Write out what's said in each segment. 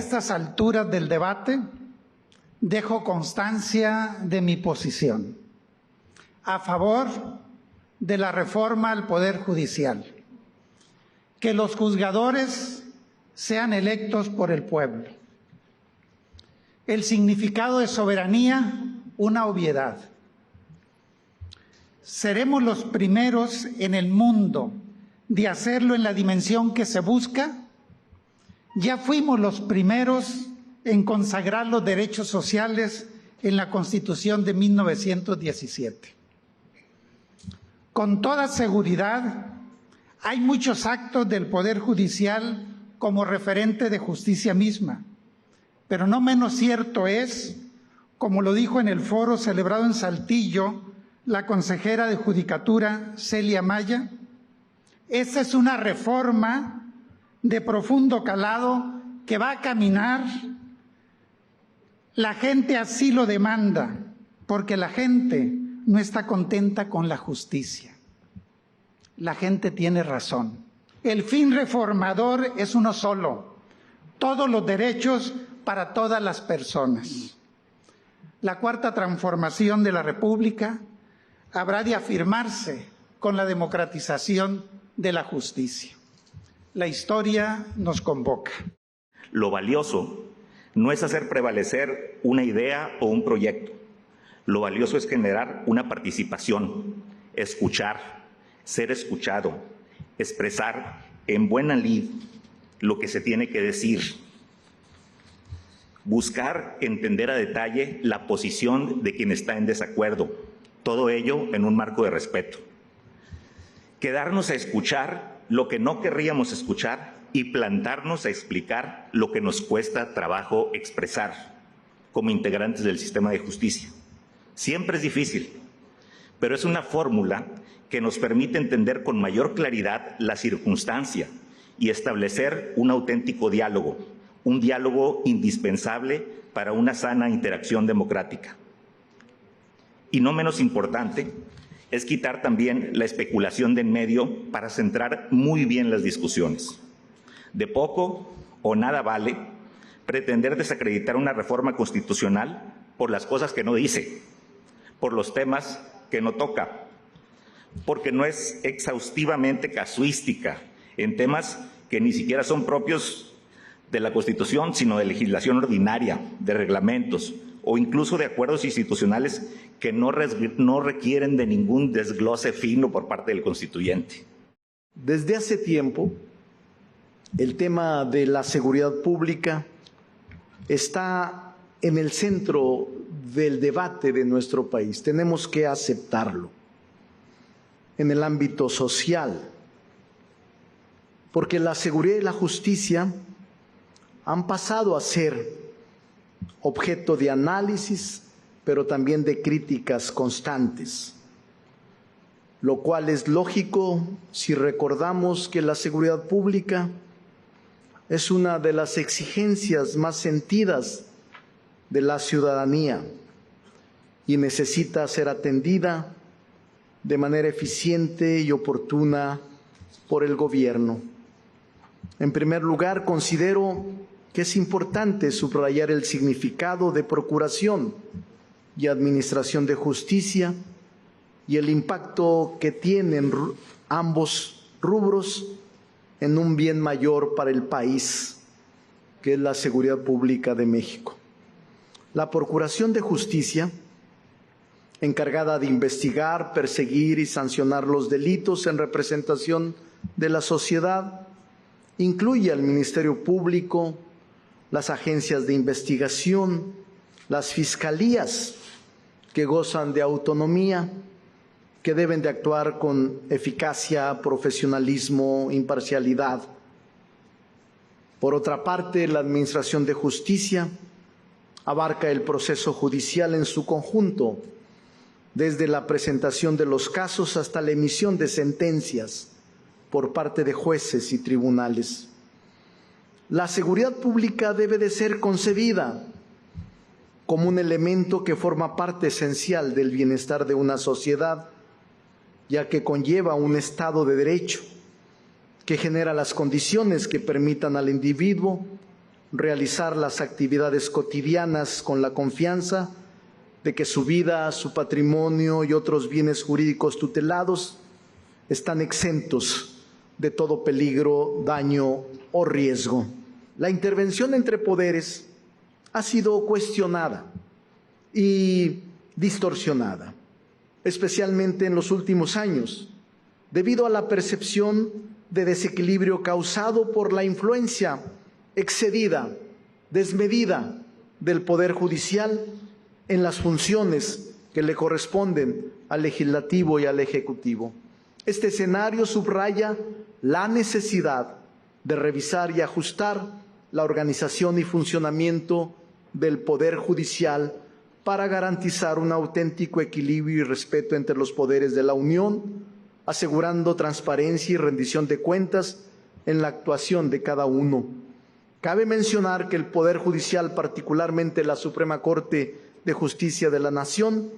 estas alturas del debate dejo constancia de mi posición a favor de la reforma al Poder Judicial, que los juzgadores sean electos por el pueblo. El significado de soberanía, una obviedad. Seremos los primeros en el mundo de hacerlo en la dimensión que se busca. Ya fuimos los primeros en consagrar los derechos sociales en la Constitución de 1917. Con toda seguridad, hay muchos actos del Poder Judicial como referente de justicia misma, pero no menos cierto es, como lo dijo en el foro celebrado en Saltillo la consejera de Judicatura, Celia Maya, esa es una reforma de profundo calado que va a caminar. La gente así lo demanda, porque la gente no está contenta con la justicia. La gente tiene razón. El fin reformador es uno solo: todos los derechos para todas las personas. La cuarta transformación de la República habrá de afirmarse con la democratización de la justicia. La historia nos convoca. Lo valioso no es hacer prevalecer una idea o un proyecto. Lo valioso es generar una participación, escuchar, ser escuchado, expresar en buena lid lo que se tiene que decir, buscar entender a detalle la posición de quien está en desacuerdo, todo ello en un marco de respeto. Quedarnos a escuchar lo que no querríamos escuchar y plantarnos a explicar lo que nos cuesta trabajo expresar como integrantes del sistema de justicia. Siempre es difícil, pero es una fórmula que nos permite entender con mayor claridad la circunstancia y establecer un auténtico diálogo, un diálogo indispensable para una sana interacción democrática. Y no menos importante, es quitar también la especulación de en medio para centrar muy bien las discusiones. De poco o nada vale pretender desacreditar una reforma constitucional por las cosas que no dice, por los temas que no toca, porque no es exhaustivamente casuística en temas que ni siquiera son propios de la Constitución, sino de legislación ordinaria, de reglamentos o incluso de acuerdos institucionales que no requieren de ningún desglose fino por parte del constituyente. Desde hace tiempo, el tema de la seguridad pública está en el centro del debate de nuestro país. Tenemos que aceptarlo. En el ámbito social, porque la seguridad y la justicia han pasado a ser objeto de análisis, pero también de críticas constantes, lo cual es lógico si recordamos que la seguridad pública es una de las exigencias más sentidas de la ciudadanía y necesita ser atendida de manera eficiente y oportuna por el gobierno. En primer lugar, considero que es importante subrayar el significado de procuración y administración de justicia y el impacto que tienen ambos rubros en un bien mayor para el país, que es la seguridad pública de México. La Procuración de Justicia, encargada de investigar, perseguir y sancionar los delitos en representación de la sociedad, incluye al Ministerio Público, las agencias de investigación, las fiscalías que gozan de autonomía, que deben de actuar con eficacia, profesionalismo, imparcialidad. Por otra parte, la Administración de Justicia abarca el proceso judicial en su conjunto, desde la presentación de los casos hasta la emisión de sentencias por parte de jueces y tribunales. La seguridad pública debe de ser concebida como un elemento que forma parte esencial del bienestar de una sociedad, ya que conlleva un Estado de Derecho que genera las condiciones que permitan al individuo realizar las actividades cotidianas con la confianza de que su vida, su patrimonio y otros bienes jurídicos tutelados están exentos de todo peligro, daño o riesgo. La intervención entre poderes ha sido cuestionada y distorsionada, especialmente en los últimos años, debido a la percepción de desequilibrio causado por la influencia excedida, desmedida del Poder Judicial en las funciones que le corresponden al Legislativo y al Ejecutivo. Este escenario subraya la necesidad de revisar y ajustar la organización y funcionamiento del Poder Judicial para garantizar un auténtico equilibrio y respeto entre los poderes de la Unión, asegurando transparencia y rendición de cuentas en la actuación de cada uno. Cabe mencionar que el Poder Judicial, particularmente la Suprema Corte de Justicia de la Nación,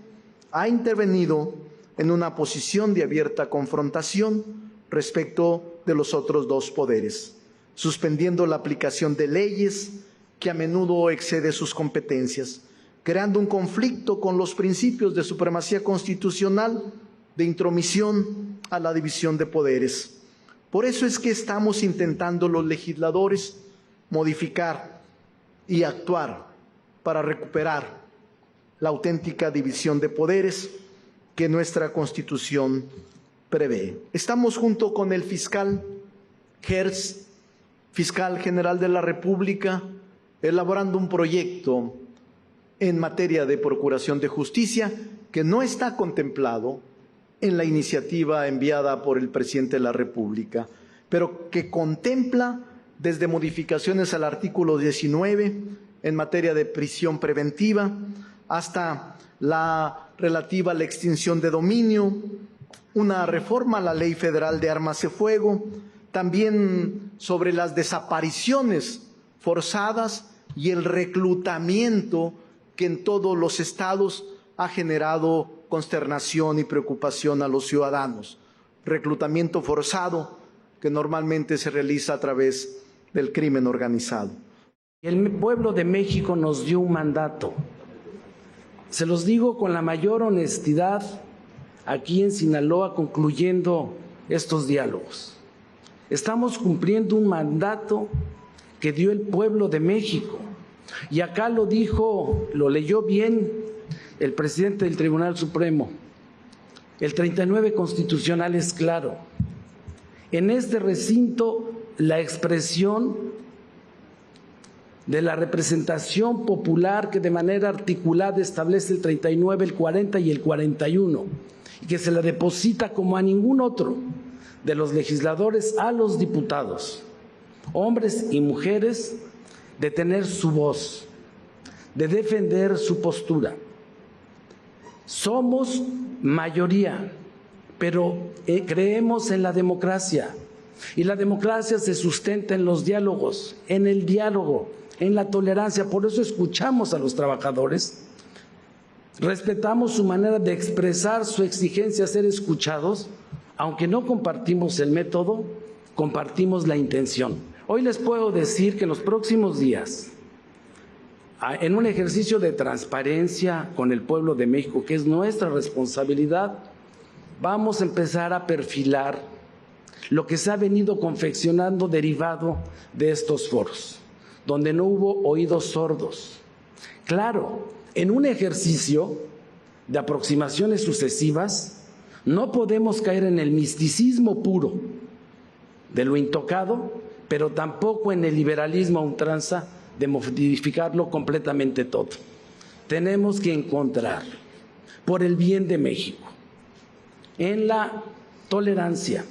ha intervenido en una posición de abierta confrontación respecto de los otros dos poderes, suspendiendo la aplicación de leyes que a menudo excede sus competencias, creando un conflicto con los principios de supremacía constitucional, de intromisión a la división de poderes. Por eso es que estamos intentando los legisladores modificar y actuar para recuperar la auténtica división de poderes que nuestra Constitución prevé. Estamos junto con el fiscal Hertz, fiscal general de la República, elaborando un proyecto en materia de procuración de justicia que no está contemplado en la iniciativa enviada por el presidente de la República, pero que contempla desde modificaciones al artículo 19 en materia de prisión preventiva hasta la relativa a la extinción de dominio, una reforma a la Ley Federal de Armas de Fuego, también sobre las desapariciones forzadas y el reclutamiento que en todos los estados ha generado consternación y preocupación a los ciudadanos. Reclutamiento forzado que normalmente se realiza a través del crimen organizado. El pueblo de México nos dio un mandato. Se los digo con la mayor honestidad aquí en Sinaloa, concluyendo estos diálogos. Estamos cumpliendo un mandato que dio el pueblo de México. Y acá lo dijo, lo leyó bien el presidente del Tribunal Supremo. El 39 constitucional es claro. En este recinto, la expresión de la representación popular que de manera articulada establece el 39, el 40 y el 41, y que se la deposita como a ningún otro de los legisladores a los diputados, hombres y mujeres, de tener su voz, de defender su postura. Somos mayoría, pero creemos en la democracia, y la democracia se sustenta en los diálogos, en el diálogo, en la tolerancia. Por eso escuchamos a los trabajadores, respetamos su manera de expresar su exigencia a ser escuchados, aunque no compartimos el método, compartimos la intención. Hoy les puedo decir que en los próximos días, en un ejercicio de transparencia con el pueblo de México, que es nuestra responsabilidad, vamos a empezar a perfilar lo que se ha venido confeccionando derivado de estos foros, donde no hubo oídos sordos. Claro, en un ejercicio de aproximaciones sucesivas, no podemos caer en el misticismo puro de lo intocado, pero tampoco en el liberalismo a ultranza de modificarlo completamente todo. Tenemos que encontrar, por el bien de México, en la tolerancia,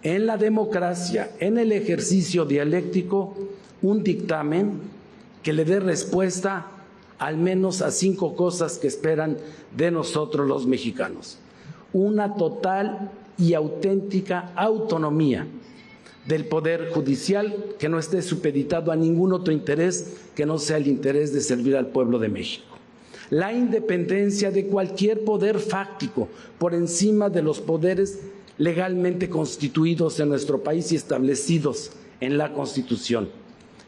en la democracia, en el ejercicio dialéctico, un dictamen que le dé respuesta al menos a 5 cosas que esperan de nosotros los mexicanos. Una total y auténtica autonomía del Poder Judicial que no esté supeditado a ningún otro interés que no sea el interés de servir al pueblo de México. La independencia de cualquier poder fáctico por encima de los poderes legalmente constituidos en nuestro país y establecidos en la Constitución.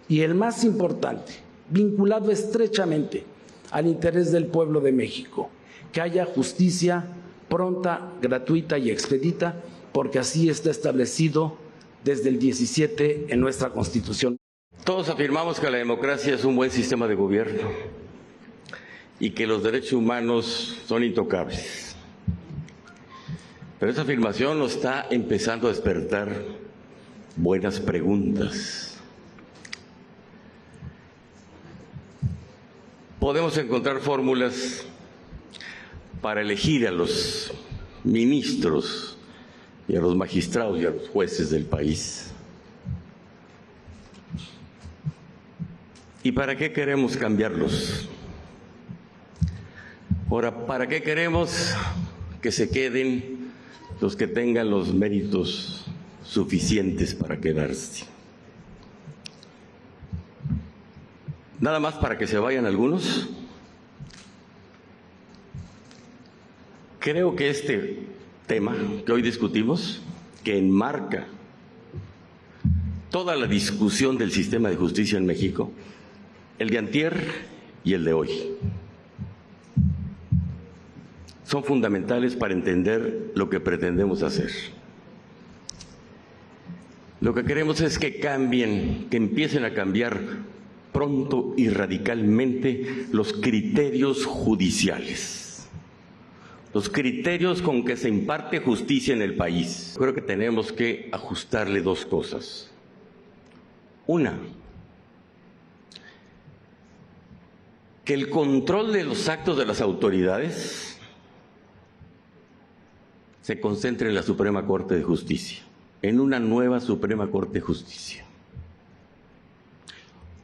y el más importante, vinculado estrechamente al interés del pueblo de México, que haya justicia pronta, gratuita y expedita, porque así está establecido desde el 17 en nuestra Constitución. Todos afirmamos que la democracia es un buen sistema de gobierno y que los derechos humanos son intocables. Pero esa afirmación nos está empezando a despertar buenas preguntas. Podemos encontrar fórmulas para elegir a los ministros y a los magistrados y a los jueces del país. ¿Y para qué queremos cambiarlos? Ahora, ¿para qué queremos que se queden los que tengan los méritos suficientes para quedarse? ¿Nada más para que se vayan algunos? Creo que este tema que hoy discutimos, que enmarca toda la discusión del sistema de justicia en México, el de antier y el de hoy, son fundamentales para entender lo que pretendemos hacer. Lo que queremos es que cambien, que empiecen a cambiar pronto y radicalmente los criterios judiciales, los criterios con que se imparte justicia en el país. Creo que tenemos que ajustarle dos cosas. Una, que el control de los actos de las autoridades se concentre en la Suprema Corte de Justicia, en una nueva Suprema Corte de Justicia.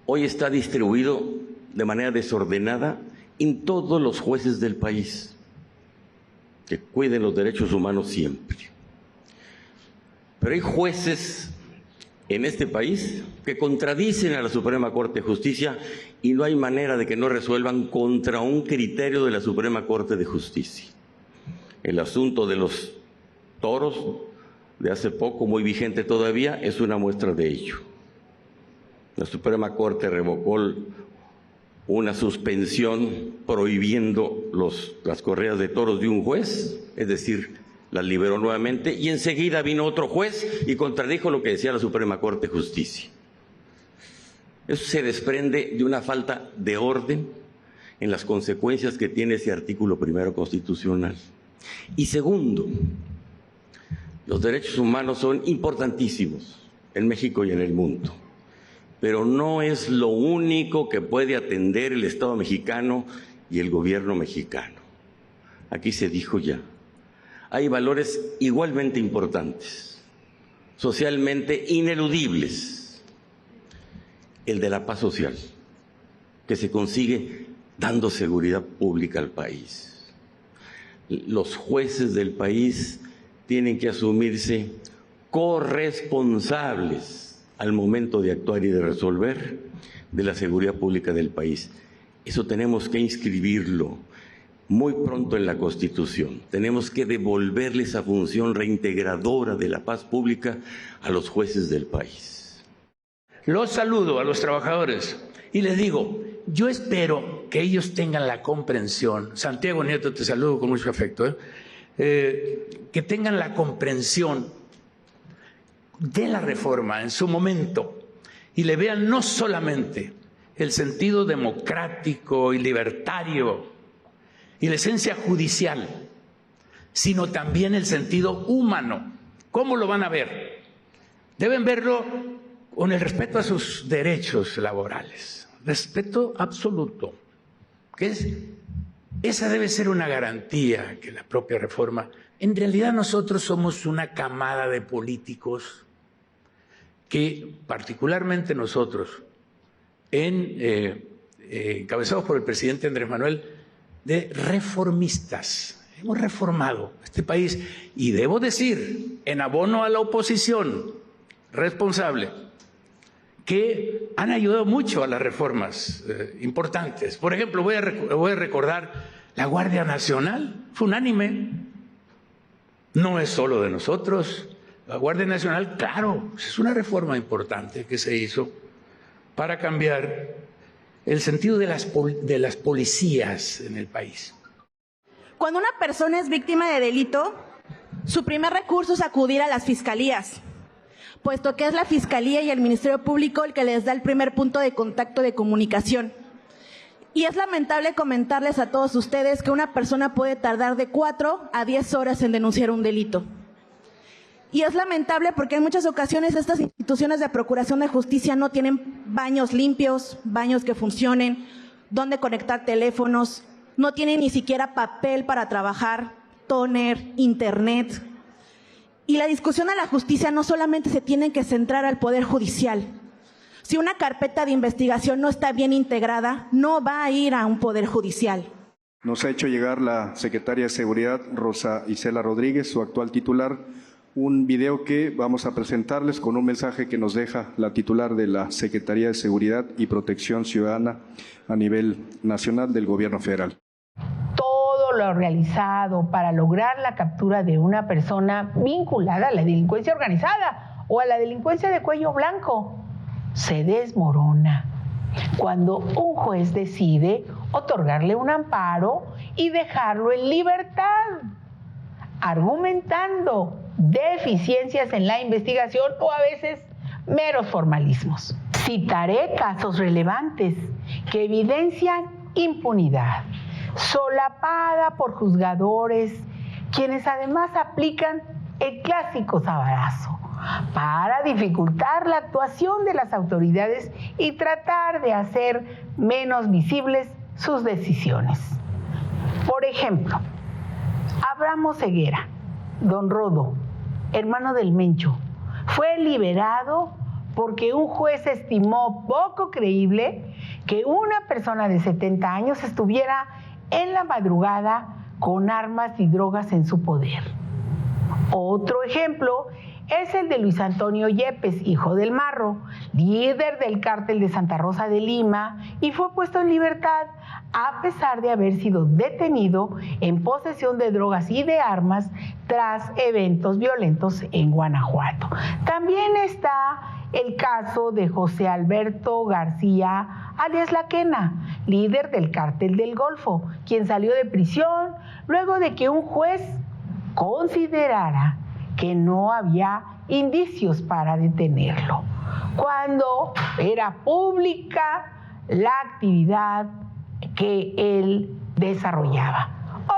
Hoy está distribuido de manera desordenada en todos los jueces del país, que cuiden los derechos humanos siempre. Pero hay jueces en este país que contradicen a la Suprema Corte de Justicia y no hay manera de que no resuelvan contra un criterio de la Suprema Corte de Justicia. El asunto de los toros de hace poco, muy vigente todavía, es una muestra de ello. La Suprema Corte revocó una suspensión prohibiendo las corridas de toros de un juez, es decir, las liberó nuevamente, y enseguida vino otro juez y contradijo lo que decía la Suprema Corte de Justicia. Eso se desprende de una falta de orden en las consecuencias que tiene ese artículo primero constitucional. Y segundo, los derechos humanos son importantísimos en México y en el mundo, pero no es lo único que puede atender el Estado mexicano y el gobierno mexicano. Aquí se dijo ya, hay valores igualmente importantes, socialmente ineludibles. El de la paz social, que se consigue dando seguridad pública al país. Los jueces del país tienen que asumirse corresponsables al momento de actuar y de resolver de la seguridad pública del país. Eso tenemos que inscribirlo muy pronto en la Constitución. Tenemos que devolverle esa función reintegradora de la paz pública a los jueces del país. Los saludo a los trabajadores y les digo, yo espero que ellos tengan la comprensión, Santiago Nieto, te saludo con mucho afecto, que tengan la comprensión de la reforma en su momento y le vean no solamente el sentido democrático y libertario y la esencia judicial, sino también el sentido humano. ¿Cómo lo van a ver? Deben verlo con el respeto a sus derechos laborales, respeto absoluto, esa debe ser una garantía que la propia reforma. En realidad nosotros somos una camada de políticos que, particularmente nosotros, encabezados por el presidente Andrés Manuel, de reformistas. Hemos reformado este país y debo decir, en abono a la oposición responsable, que han ayudado mucho a las reformas importantes. Por ejemplo, voy a recordar, la Guardia Nacional fue unánime, no es solo de nosotros. La Guardia Nacional, claro, es una reforma importante que se hizo para cambiar el sentido de las policías en el país. Cuando una persona es víctima de delito, su primer recurso es acudir a las fiscalías, puesto que es la Fiscalía y el Ministerio Público el que les da el primer punto de contacto de comunicación. Y es lamentable comentarles a todos ustedes que una persona puede tardar de 4 a 10 horas en denunciar un delito. Y es lamentable porque en muchas ocasiones estas instituciones de procuración de justicia no tienen baños limpios, baños que funcionen, dónde conectar teléfonos, no tienen ni siquiera papel para trabajar, tóner, internet. Y la discusión de la justicia no solamente se tiene que centrar al Poder Judicial. Si una carpeta de investigación no está bien integrada, no va a ir a un Poder Judicial. Nos ha hecho llegar la secretaria de Seguridad, Rosa Isela Rodríguez, su actual titular, un video que vamos a presentarles con un mensaje que nos deja la titular de la Secretaría de Seguridad y Protección Ciudadana a nivel nacional del Gobierno federal. Todo lo realizado para lograr la captura de una persona vinculada a la delincuencia organizada o a la delincuencia de cuello blanco se desmorona cuando un juez decide otorgarle un amparo y dejarlo en libertad, argumentando deficiencias en la investigación o a veces meros formalismos. Citaré casos relevantes que evidencian impunidad, solapada por juzgadores, quienes además aplican el clásico sabarazo para dificultar la actuación de las autoridades y tratar de hacer menos visibles sus decisiones. Por ejemplo, Abraham Oseguera, don Rodo, hermano del Mencho, fue liberado porque un juez estimó poco creíble que una persona de 70 años estuviera en la madrugada con armas y drogas en su poder. Otro ejemplo es el de Luis Antonio Yepes, hijo del Marro, líder del cártel de Santa Rosa de Lima, y fue puesto en libertad a pesar de haber sido detenido en posesión de drogas y de armas tras eventos violentos en Guanajuato. También está el caso de José Alberto García, alias La Quena, líder del cártel del Golfo, quien salió de prisión luego de que un juez considerara que no había indicios para detenerlo, cuando era pública la actividad que él desarrollaba.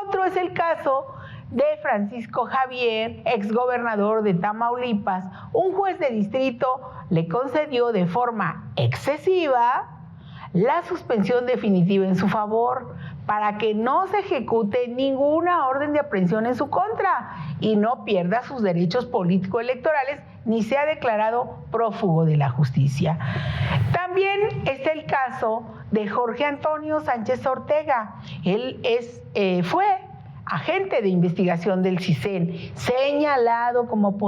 Otro es el caso de Francisco Javier, exgobernador de Tamaulipas. Un juez de distrito le concedió de forma excesiva la suspensión definitiva en su favor para que no se ejecute ninguna orden de aprehensión en su contra y no pierda sus derechos político-electorales ni sea declarado prófugo de la justicia. También está el caso de Jorge Antonio Sánchez Ortega. Él fue agente de investigación del CISEN, señalado como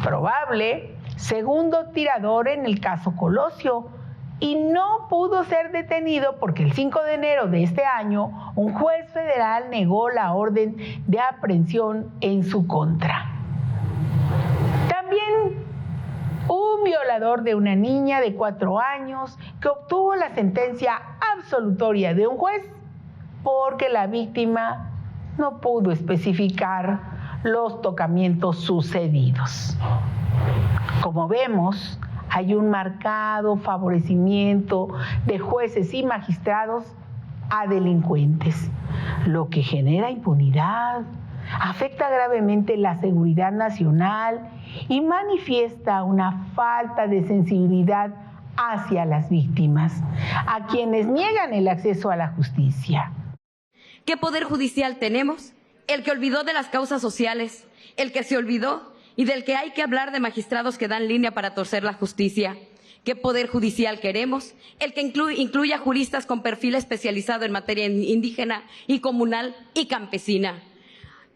probable segundo tirador en el caso Colosio, y no pudo ser detenido porque el 5 de enero de este año un juez federal negó la orden de aprehensión en su contra. También un violador de una niña de 4 años que obtuvo la sentencia absolutoria de un juez porque la víctima no pudo especificar los tocamientos sucedidos. Como vemos, hay un marcado favorecimiento de jueces y magistrados a delincuentes, lo que genera impunidad, afecta gravemente la seguridad nacional y manifiesta una falta de sensibilidad hacia las víctimas, a quienes niegan el acceso a la justicia. ¿Qué poder judicial tenemos? El que olvidó de las causas sociales, el que se olvidó y del que hay que hablar de magistrados que dan línea para torcer la justicia. ¿Qué poder judicial queremos? El que incluya juristas con perfil especializado en materia indígena y comunal y campesina.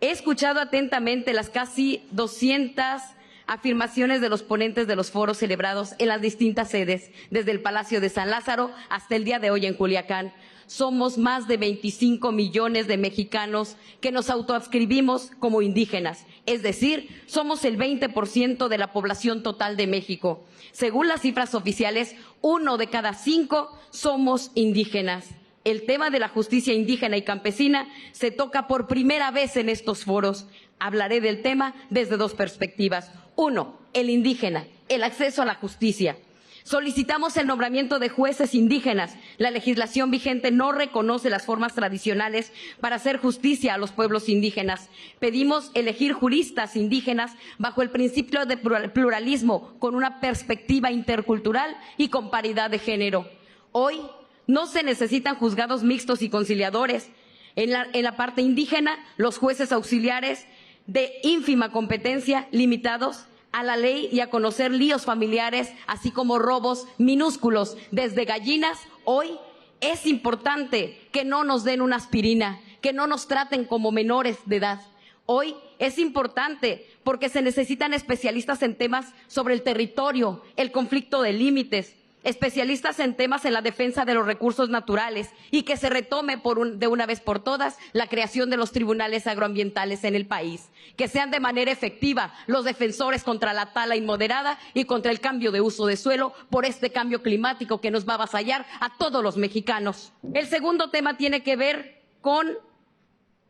He escuchado atentamente las casi 200 afirmaciones de los ponentes de los foros celebrados en las distintas sedes, desde el Palacio de San Lázaro hasta el día de hoy en Culiacán, somos más de 25 millones de mexicanos que nos autoadscribimos como indígenas, es decir, somos el 20% de la población total de México. Según las cifras oficiales, 1 de cada 5 somos indígenas. El tema de la justicia indígena y campesina se toca por primera vez en estos foros. Hablaré del tema desde dos perspectivas. 1, el indígena, el acceso a la justicia. Solicitamos el nombramiento de jueces indígenas. La legislación vigente no reconoce las formas tradicionales para hacer justicia a los pueblos indígenas. Pedimos elegir juristas indígenas bajo el principio de pluralismo, con una perspectiva intercultural y con paridad de género. Hoy no se necesitan juzgados mixtos y conciliadores. En la parte indígena, los jueces auxiliares de ínfima competencia, limitados a la ley y a conocer líos familiares, así como robos minúsculos desde gallinas. Hoy es importante que no nos den una aspirina, que no nos traten como menores de edad. Hoy es importante porque se necesitan especialistas en temas sobre el territorio, el conflicto de límites, especialistas en temas en la defensa de los recursos naturales, y que se retome de una vez por todas la creación de los tribunales agroambientales en el país, que sean de manera efectiva los defensores contra la tala inmoderada y contra el cambio de uso de suelo por este cambio climático que nos va a avasallar a todos los mexicanos. El segundo tema tiene que ver con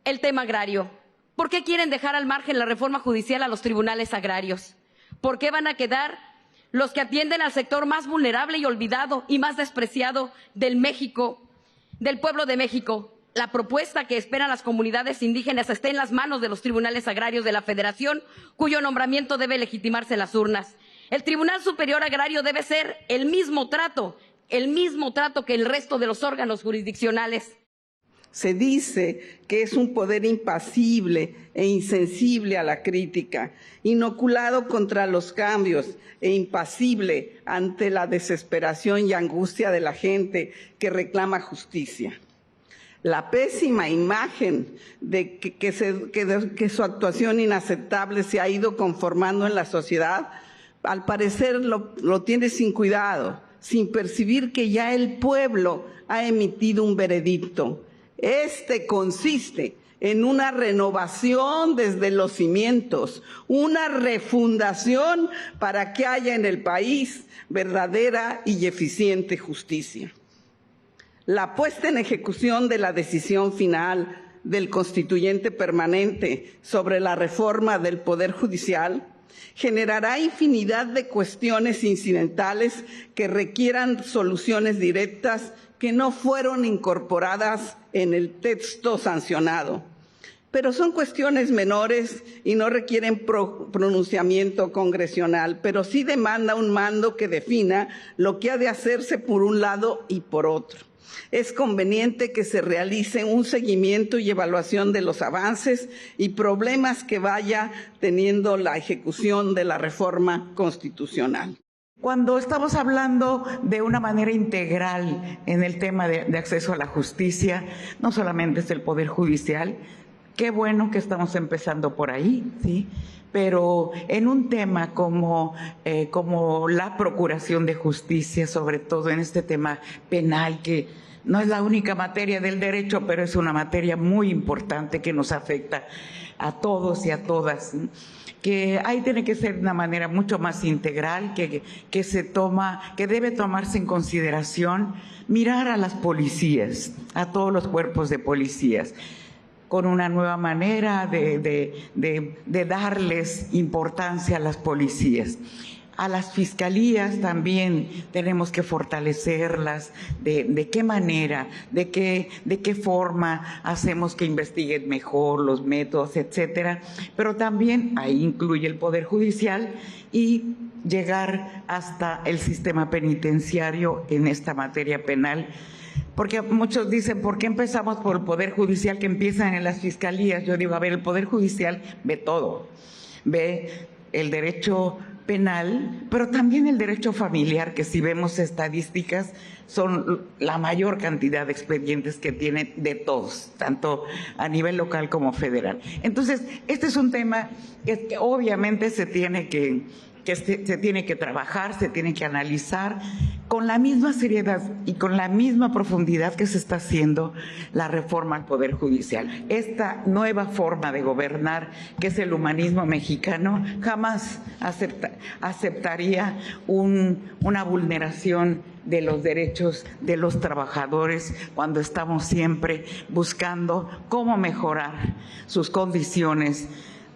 el tema agrario. ¿Por qué quieren dejar al margen la reforma judicial a los tribunales agrarios? ¿Por qué van a quedar los que atienden al sector más vulnerable y olvidado y más despreciado del pueblo de México? La propuesta que esperan las comunidades indígenas está en las manos de los tribunales agrarios de la Federación, cuyo nombramiento debe legitimarse en las urnas. El Tribunal Superior Agrario debe ser el mismo trato que el resto de los órganos jurisdiccionales. Se dice que es un poder impasible e insensible a la crítica, inoculado contra los cambios e impasible ante la desesperación y angustia de la gente que reclama justicia. La pésima imagen de que su actuación inaceptable se ha ido conformando en la sociedad, al parecer lo tiene sin cuidado, sin percibir que ya el pueblo ha emitido un veredicto. Este consiste en una renovación desde los cimientos, una refundación para que haya en el país verdadera y eficiente justicia. La puesta en ejecución de la decisión final del Constituyente Permanente sobre la reforma del Poder Judicial generará infinidad de cuestiones incidentales que requieran soluciones directas que no fueron incorporadas en el texto sancionado. Pero son cuestiones menores y no requieren pronunciamiento congresional, pero sí demanda un mando que defina lo que ha de hacerse por un lado y por otro. Es conveniente que se realice un seguimiento y evaluación de los avances y problemas que vaya teniendo la ejecución de la reforma constitucional. Cuando estamos hablando de una manera integral en el tema de acceso a la justicia, no solamente es el Poder Judicial, qué bueno que estamos empezando por ahí, ¿sí? Pero en un tema como la procuración de justicia, sobre todo en este tema penal, que no es la única materia del derecho, pero es una materia muy importante que nos afecta a todos y a todas, ¿sí? Que ahí tiene que ser de una manera mucho más integral, que debe tomarse en consideración mirar a las policías, a todos los cuerpos de policías, con una nueva manera de darles importancia a las policías. A las fiscalías también tenemos que fortalecerlas, de qué manera, de qué forma hacemos que investiguen mejor los métodos, etcétera. Pero también ahí incluye el Poder Judicial y llegar hasta el sistema penitenciario en esta materia penal. Porque muchos dicen, ¿por qué empezamos por el Poder Judicial que empiezan en las fiscalías? Yo digo, a ver, el Poder Judicial ve todo, ve el derecho penal, pero también el derecho familiar, que si vemos estadísticas son la mayor cantidad de expedientes que tienen de todos, tanto a nivel local como federal. Entonces, este es un tema que obviamente se tiene que que se tiene que trabajar, se tiene que analizar con la misma seriedad y con la misma profundidad que se está haciendo la reforma al Poder Judicial. Esta nueva forma de gobernar, que es el humanismo mexicano, jamás aceptaría una vulneración de los derechos de los trabajadores cuando estamos siempre buscando cómo mejorar sus condiciones,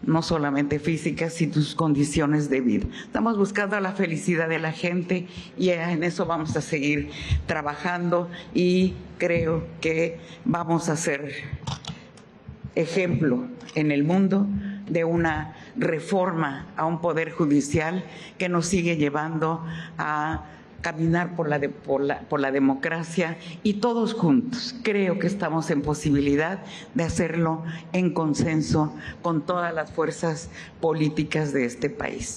no solamente físicas, sino sus condiciones de vida. Estamos buscando la felicidad de la gente y en eso vamos a seguir trabajando y creo que vamos a ser ejemplo en el mundo de una reforma a un poder judicial que nos sigue llevando a caminar por la democracia y todos juntos. Creo que estamos en posibilidad de hacerlo en consenso con todas las fuerzas políticas de este país.